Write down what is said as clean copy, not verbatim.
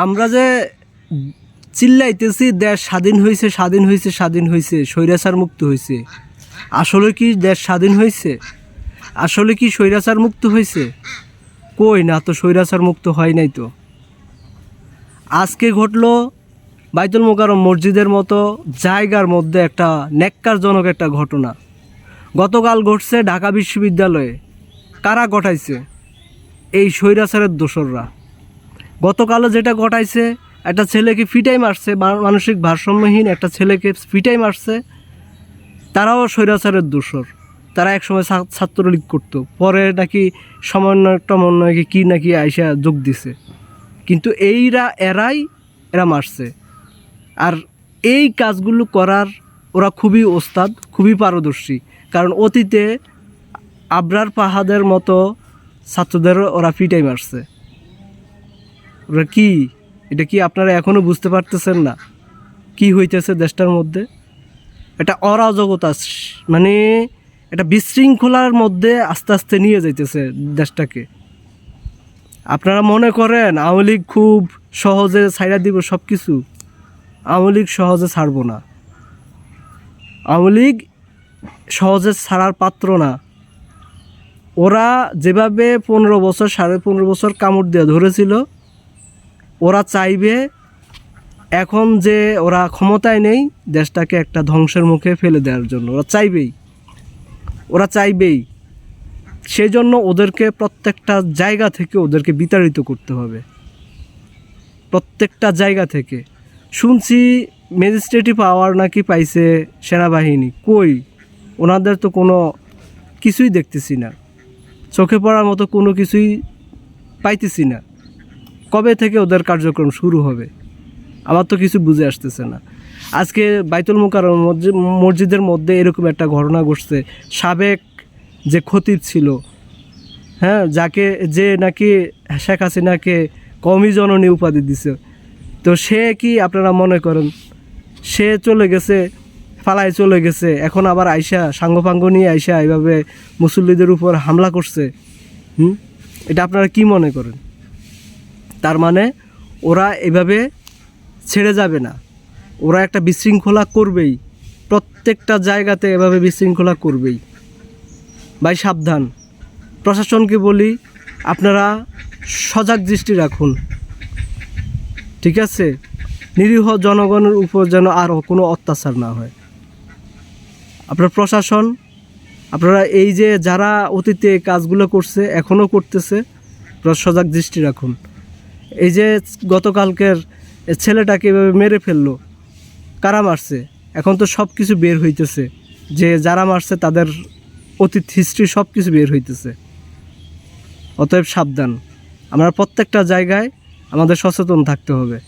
আমরা যে চিল্লাইতেছি দেশ স্বাধীন হয়েছে স্বাধীন হয়েছে স্বাধীন হয়েছে স্বৈরাচার মুক্ত হয়েছে, আসলে কি দেশ স্বাধীন হয়েছে? আসলে কি স্বৈরাচার মুক্ত হয়েছে? কই না তো, স্বৈরাচার মুক্ত হয় নাই তো। আজকে ঘটলো বাইতুল মোকাররম মসজিদের মতো জায়গার মধ্যে একটা ন্যাক্কারজনক একটা ঘটনা। গতকাল ঘটছে ঢাকা বিশ্ববিদ্যালয়ে। কারা ঘটাইছে? এই স্বৈরাচারের দোসররা। গতকালও যেটা ঘটাইছে, একটা ছেলেকে ফিটাই মারছে, মানসিক ভারসাম্যহীন একটা ছেলেকে ফিটাই মারছে। তারাও স্বৈরাচারের দোসর। তারা একসময় ছাত্রলীগ করতো, পরে নাকি সমন্বয় কি নাকি আইসা যোগ দিছে, কিন্তু এরা মারছে। আর এই কাজগুলো করার ওরা খুবই ওস্তাদ, খুবই পারদর্শী। কারণ অতীতে আবরার পাহাদের মতো ছাত্রদেরও ওরা ফিটাই মারছে। ওরা কি, এটা কি আপনারা এখনও বুঝতে পারতেছেন না কি হইতেছে দেশটার মধ্যে? এটা অরাজকতা, মানে এটা বিশৃঙ্খলার মধ্যে আস্তে আস্তে নিয়ে যাইতেছে দেশটাকে। আপনারা মনে করেন আওয়ামী লীগ খুব সহজে ছাইড়া দিব সব কিছু? আওয়ামী লীগ সহজে ছাড়ব না। আওয়ামী লীগ সহজে ছাড়ার পাত্র না। ওরা যেভাবে 15 বছর 15.5 বছর কামড় দিয়ে ধরেছিল, ওরা চাইবে এখন যে ওরা ক্ষমতায় নেই দেশটাকে একটা ধ্বংসের মুখে ফেলে দেওয়ার জন্য। ওরা চাইবেই। সেই জন্য ওদেরকে প্রত্যেকটা জায়গা থেকে ওদেরকে বিতাড়িত করতে হবে, প্রত্যেকটা জায়গা থেকে। শুনছি ম্যাজিস্ট্রেটি পাওয়ার নাকি পাইছে সেনাবাহিনী। কই, ওনাদের তো কোনো কিছুই দেখতেছি না, চোখে পড়ার মতো কোনো কিছুই পাইতেছি না। কবে থেকে ওদের কার্যক্রম শুরু হবে আমার তো কিছু বুঝে আসতেছে না। আজকে বাইতুল মোকাররম মসজিদের মধ্যে এরকম একটা ঘটনা ঘটছে। সাবেক যে খতিব ছিল, হ্যাঁ, যে নাকি শেখ হাসিনাকে কওমি জননী উপাধি দিছে, তো সে কি আপনারা মনে করেন সে চলে গেছে, ফালায় চলে গেছে, এখন আবার আইসা সাঙ্গপাঙ্গ নিয়ে আইসা এইভাবে মুসল্লিদের উপর হামলা করছে? এটা আপনারা কি মনে করেন? তার মানে ওরা এভাবে ছেড়ে যাবে না, ওরা একটা বিশৃঙ্খলা করবেই, প্রত্যেকটা জায়গাতে এভাবে বিশৃঙ্খলা করবেই। ভাই সাবধান। প্রশাসনকে বলি, আপনারা সজাগ দৃষ্টি রাখুন, ঠিক আছে? নিরীহ জনগণের উপর যেন আর কোনো অত্যাচার না হয়। আপনার প্রশাসন, আপনারা এই যে যারা অতীতে কাজগুলো করছে এখনও করতেছে, সজাগ দৃষ্টি রাখুন। এই যে গতকালকের ছেলেটাকে এভাবে মেরে ফেললো, কারা মারছে? এখন তো সব কিছু বের হইতেছে, যে যারা মারছে তাদের অতীত হিস্ট্রি সব কিছু বের হইতেছে। অতএব সাবধান। আমরা প্রত্যেকটা জায়গায় আমাদের সচেতন থাকতে হবে।